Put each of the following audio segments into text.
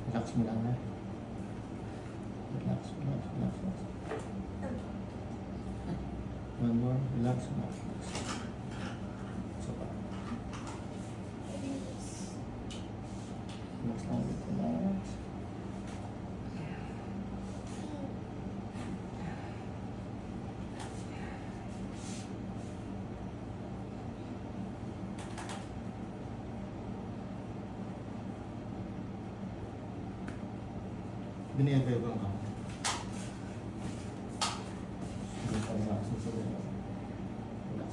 Relax mo lang ha. Relax, relax, relax, relax. One more. Relax, relax, relax. So pa. Relax lang ulit. Relax. Binibebang ako. Hindi pa relax. Relax. Relax.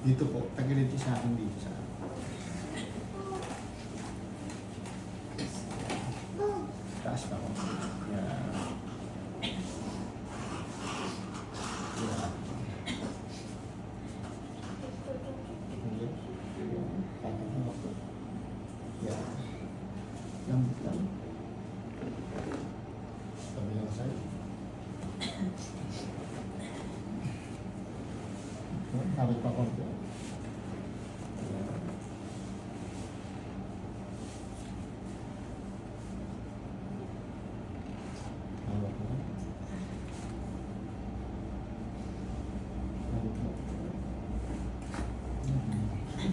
Dito po, tagilid siya sa akin dito sa akin. Taas na ako. Yan. Yan. Hindi. Patag na ako. Yan. Lambot lang. Tabi lang sa'yo. Habit pa konti.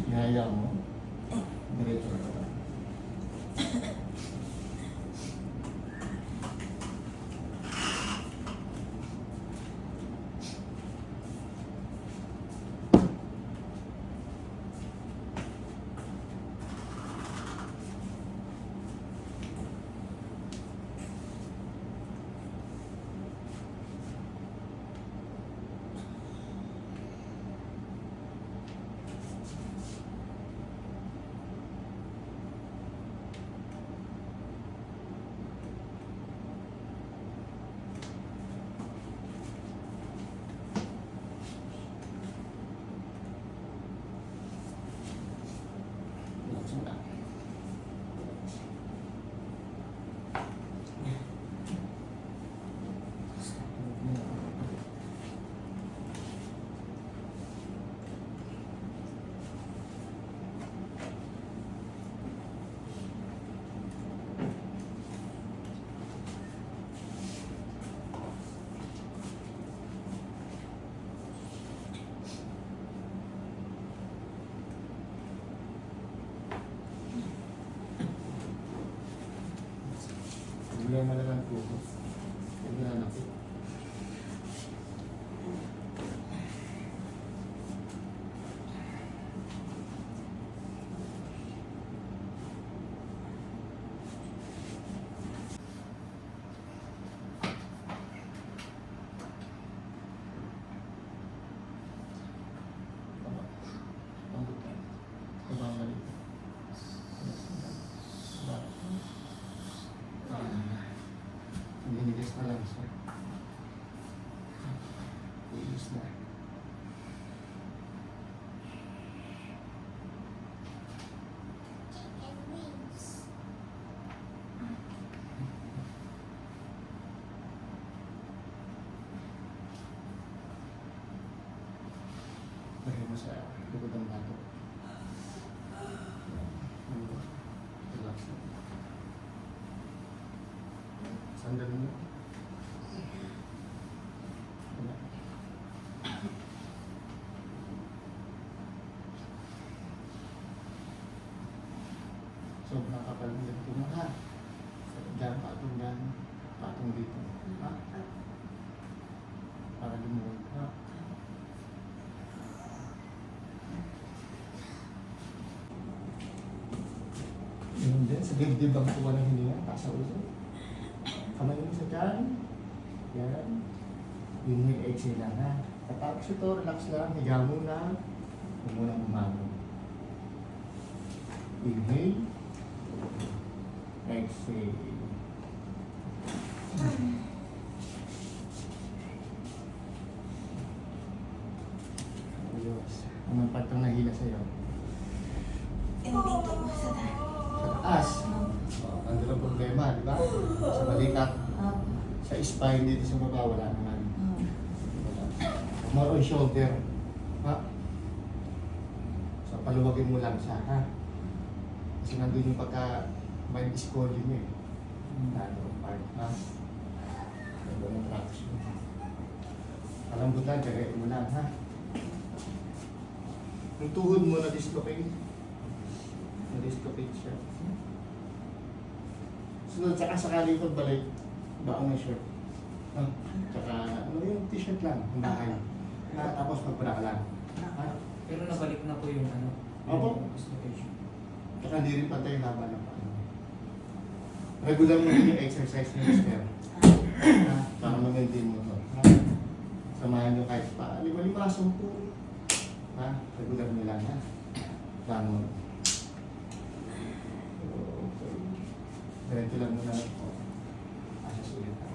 Ihaya mo. Diretso na ka. Problema na lang po. Problema na po. Hinigas na lang siya. Hinigas na. Lagay mo sa likod ng bato. Relax na. Sandali mo. Sobrang kapal ng dito mo ha. Diyan, patong dito. Ha? Para lumuhod ha. Yun din, sa dibdib ang tuwa ng hininga, sa uso. Kamay mo sa dyan. Yan. Inhale, exhale lang ha. Tapos ito, relax lang. Higa muna. Huwag munang bumangon. Inhale. Exhale. Ayos. Anong partang nahila sa'yo? Hindi po sa taas. Sa taas. Ano lang problema, di ba? Sa balikat. Sa spine dito sa baba, wala naman. Wala. More on shoulder. Ha? So, paluwagin mo lang siya, ha? Kasi nandun yung pagka mind is calling mo eh. Nandun ang part, ha? Nandun ang traction. Palambot lang, kagayin mo lang, ha? Yung tuhod mo na-dislocate. Na-dislocate siya. Sunod, saka sakali pagbalik, baong na shirt. Tsaka, ano yung t-shirt lang, ang bahay. Tapos magbara ka lang. Ha? Pero nabalik na po yung ano. Opo. Yung dislocation. Tsaka hindi rin pantay yung laban ng paano. Regular mo rin yung exercise ni Mister. Para mag-maintain mo to. Ha? Samahan nyo kahit pa, lima-lima, 10. Ha? Regular nyo lang, ha? Plano mo. Okay. Ganito lang muna. Asas ulit ha.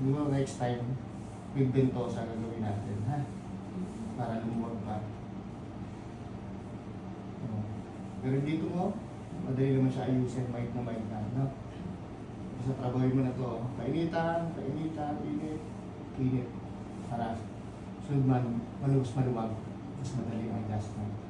Yung next time, with bentosa na gawin natin, ha? Para lumuwag pa. Pero dito mo, madali naman siya ayusin, mic na, no? Sa trabaho mo na to, painitan, init, init. Para sunod man, maluwas maluwag, mas madali ang adjustment.